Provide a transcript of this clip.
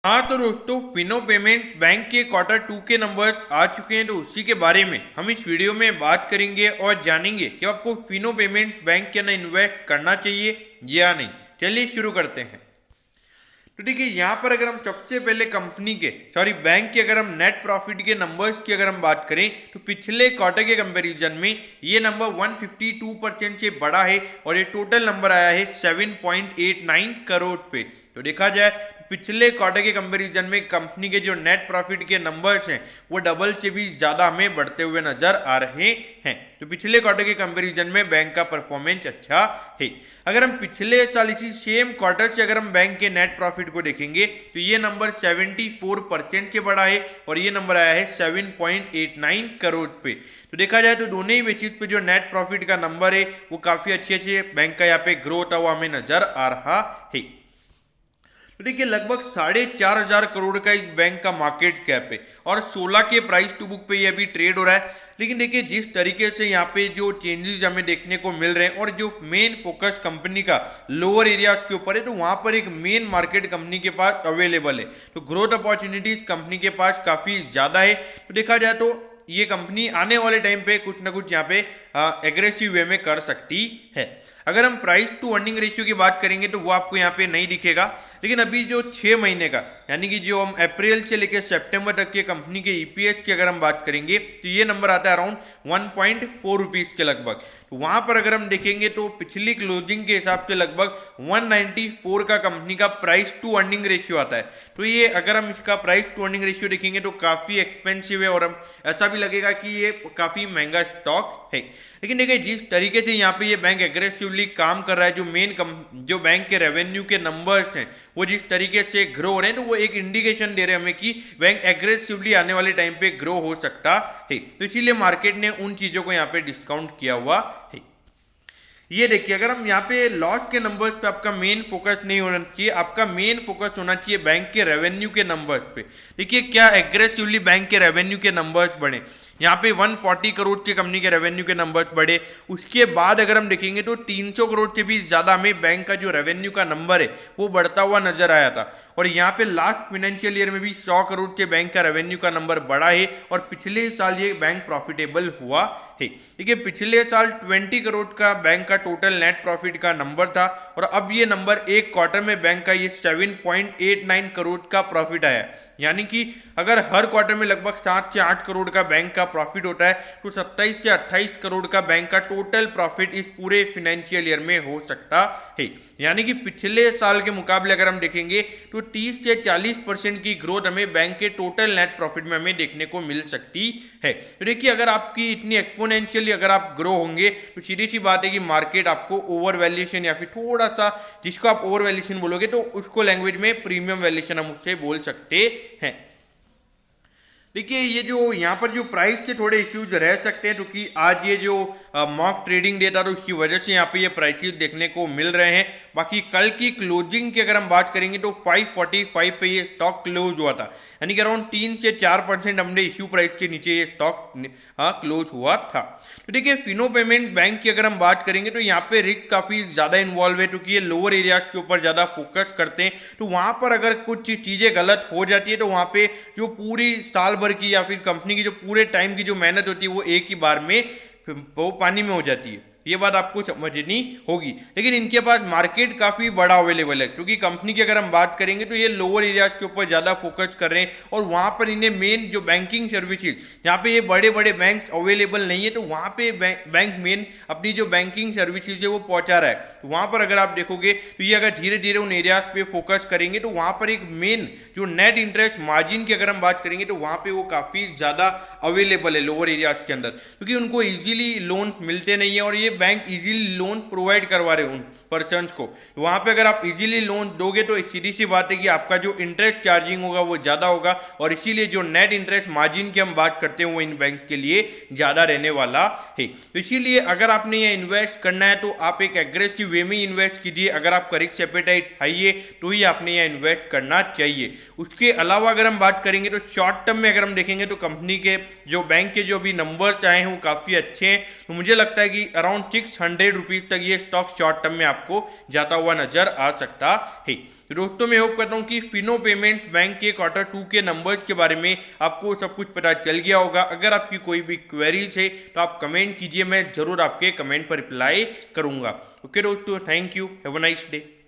हाँ तो दोस्तों, फिनो पेमेंट बैंक के क्वार्टर 2 के नंबर्स आ चुके हैं, तो उसी के बारे में हम इस वीडियो में बात करेंगे और जानेंगे कि आपको फिनो पेमेंट बैंक के अंदर इन्वेस्ट करना चाहिए या नहीं। चलिए शुरू करते हैं। तो देखिए, यहाँ पर अगर हम सबसे पहले कंपनी के बैंक के अगर हम नेट प्रॉफिट के नंबर्स की अगर हम बात करें तो पिछले क्वार्टर के कंपैरिजन में ये नंबर 152% से बड़ा है और ये टोटल नंबर आया है 7.89 करोड़ पे। तो देखा जाए तो पिछले क्वार्टर के कंपैरिजन में कंपनी के जो नेट प्रॉफिट के नंबर्स हैं वो डबल से भी ज़्यादा हमें बढ़ते हुए नजर आ रहे हैं। तो पिछले क्वार्टर के कंपैरिजन में बैंक का परफॉर्मेंस अच्छा है। अगर हम पिछले साल इसी सेम क्वार्टर से अगर हम बैंक के नेट प्रॉफिट को देखेंगे तो ये नंबर 74% से बड़ा है और ये नंबर आया है 7.89 करोड़ पे। तो देखा जाए तो दोनों ही बेसिस पे जो नेट प्रॉफिट का नंबर है वो काफ़ी अच्छे बैंक का यहाँ पे ग्रोथ हुआ हमें नजर आ रहा है। तो देखिए, लगभग 4,500 करोड़ का इस बैंक का मार्केट कैप है और 16 के प्राइस टू बुक पे ये अभी ट्रेड हो रहा है। लेकिन देखिए, जिस तरीके से यहाँ पे जो चेंजेस हमें देखने को मिल रहे हैं और जो मेन फोकस कंपनी का लोअर एरियाज के ऊपर है, तो वहाँ पर एक मेन मार्केट कंपनी के पास अवेलेबल है। तो ग्रोथ अपॉर्चुनिटीज कंपनी के पास काफ़ी ज़्यादा है। तो देखा जाए तो ये कंपनी आने वाले टाइम पे कुछ ना कुछ यहाँ पे एग्रेसिव वे में कर सकती है। अगर हम प्राइस टू अर्निंग रेशियो की बात करेंगे तो वो आपको यहाँ पे नहीं दिखेगा, लेकिन अभी जो 6 महीने का यानी कि जो हम अप्रैल से लेकर सितंबर तक के कंपनी के ईपीएस की अगर हम बात करेंगे तो ये नंबर आता है अराउंड 1.4 रुपीज़ के लगभग। तो वहाँ पर अगर हम देखेंगे तो पिछली क्लोजिंग के हिसाब से लगभग 194 का कंपनी का प्राइस टू अर्निंग रेशियो आता है। तो ये अगर हम इसका प्राइस टू अर्निंग रेशियो देखेंगे तो काफ़ी एक्सपेंसिव है और हम ऐसा भी लगेगा कि ये काफ़ी महंगा स्टॉक है। लेकिन देखिए, जिस तरीके से यहाँ पे ये बैंक एग्रेसिवली काम कर रहा है, जो बैंक के रेवेन्यू के नंबर्स हैं वो जिस तरीके से ग्रो हो रहे हैं, तो वो एक इंडिकेशन दे रहे हैं हमें कि बैंक एग्रेसिवली आने वाले टाइम पे ग्रो हो सकता है। तो इसीलिए मार्केट ने उन चीज़ों को यहाँ पे डिस्काउंट किया हुआ है। ये देखिए, अगर हम यहाँ पे लॉस के नंबर्स पे आपका मेन फोकस नहीं होना चाहिए, आपका मेन फोकस होना चाहिए बैंक के रेवेन्यू के नंबर्स पे। देखिए, क्या एग्रेसिवली बैंक के रेवेन्यू के नंबर्स बढ़े। यहाँ पे 140 करोड़ के कंपनी के रेवेन्यू के नंबर्स बढ़े। उसके बाद अगर हम देखेंगे तो 300 करोड़ से भी ज़्यादा हमें बैंक का जो रेवेन्यू का नंबर है वो बढ़ता हुआ नजर आया था। और यहाँ पे लास्ट फाइनेंशियल ईयर में भी 100 करोड़ के बैंक का रेवेन्यू का नंबर बढ़ा है और पिछले साल ये बैंक प्रॉफिटेबल हुआ है। देखिए, पिछले साल 20 करोड़ का बैंक का टोटल नेट प्रॉफिट का नंबर था और अब ये नंबर एक क्वार्टर में बैंक का ये 7.89 करोड़ का प्रॉफिट आया। यानी कि अगर हर क्वार्टर में लगभग 7 से 8 करोड़ का बैंक का प्रॉफिट होता है तो 27 से 28 करोड़ का बैंक का टोटल प्रॉफिट इस पूरे फाइनेंशियल ईयर में हो सकता है। यानी कि पिछले साल के मुकाबले अगर हम देखेंगे तो 30 से 40% की ग्रोथ हमें बैंक के टोटल नेट प्रॉफिट में हमें देखने को मिल सकती है। तो देखिए, अगर आपकी इतनी एक्सपोनेंशियली अगर आप ग्रो होंगे तो सीधी सी बात है कि मार्केट आपको ओवर वैल्यूएशन या फिर थोड़ा सा, जिसको आप ओवर वैल्यूएशन बोलोगे तो उसको लैंग्वेज में प्रीमियम वैल्यूएशन हम उससे बोल सकते हैं। देखिए, ये जो यहाँ पर जो प्राइस के थोड़े इश्यूज रह सकते हैं, क्योंकि आज ये जो मॉक ट्रेडिंग डे था तो उसकी वजह से यहाँ पे ये प्राइसेस देखने को मिल रहे हैं। बाकी कल की क्लोजिंग की अगर हम बात करेंगे तो 545 पे ये स्टॉक क्लोज हुआ था, यानी कि अराउंड 3 से 4% हमने इश्यू प्राइस के नीचे ये स्टॉक क्लोज हुआ था। तो देखिए, फिनो पेमेंट बैंक की अगर हम बात करेंगे तो यहाँ पे रिस्क काफ़ी ज़्यादा इन्वॉल्व है, क्योंकि ये लोअर एरियाज के ऊपर ज़्यादा फोकस करते हैं। तो वहाँ पर अगर कुछ चीज़ें गलत हो जाती है तो वहाँ पे जो पूरी साल भर की या फिर कंपनी की जो पूरे टाइम की जो मेहनत होती है वो एक ही बार में वो पानी में हो जाती है। ये बात आपको समझनी होगी। लेकिन इनके पास मार्केट काफ़ी बड़ा अवेलेबल है, क्योंकि कंपनी की अगर हम बात करेंगे तो ये लोअर एरियाज के ऊपर ज़्यादा फोकस कर रहे हैं और वहाँ पर इन्हें मेन जो बैंकिंग सर्विसेज, जहाँ पे ये बड़े बड़े बैंक अवेलेबल नहीं है, तो वहाँ पे बैंक मेन अपनी जो बैंकिंग सर्विसेज है वो पहुँचा रहा है। तो वहाँ पर अगर आप देखोगे तो ये अगर धीरे धीरे उन एरियाज पे फोकस करेंगे तो वहाँ पर एक मेन जो नेट इंटरेस्ट मार्जिन की अगर हम बात करेंगे तो वहाँ पे वो काफ़ी ज़्यादा अवेलेबल है लोअर एरियाज के अंदर, क्योंकि उनको ईजिली लोन मिलते नहीं है और ये बैंक इजीली लोन प्रोवाइड करवा रहे हैं उन पर्सन्स को। वहाँ पे अगर आप इजीली लोन दोगे तो सीधी सी बात है कि आपका जो इंटरेस्ट चार्जिंग होगा वो ज़्यादा होगा और इसीलिए जो नेट इंटरेस्ट मार्जिन की हम बात करते हैं वो इन बैंक के लिए ज़्यादा रहने वाला है। तो इसीलिए अगर आपने ये इन्वेस्ट करना है तो आप एक एग्रेसिव वे में इन्वेस्ट कीजिए। अगर आपका रिस्क एपेटाइट हाई है तो ही आपने ये इन्वेस्ट करना चाहिए। उसके अलावा अगर हम बात करेंगे तो शॉर्ट टर्म में अगर हम देखेंगे तो कंपनी के जो बैंक के जो भी नंबर्स आए हैं वो काफ़ी अच्छे हैं। तो मुझे लगता है कि अराउंड अराउंड 600 रुपीज तक ये स्टॉक शॉर्ट टर्म में आपको जाता हुआ नजर आ सकता है। दोस्तों मैं होप करता हूँ कि फिनो पेमेंट्स बैंक के क्वार्टर 2 के नंबर्स के बारे में आपको सब कुछ पता चल गया होगा। अगर आपकी कोई भी क्वेरीज है तो आप कमेंट कीजिए, मैं जरूर आपके कमेंट पर रिप्लाई करूंगा। ओके दोस्तों, thank you, have a nice day.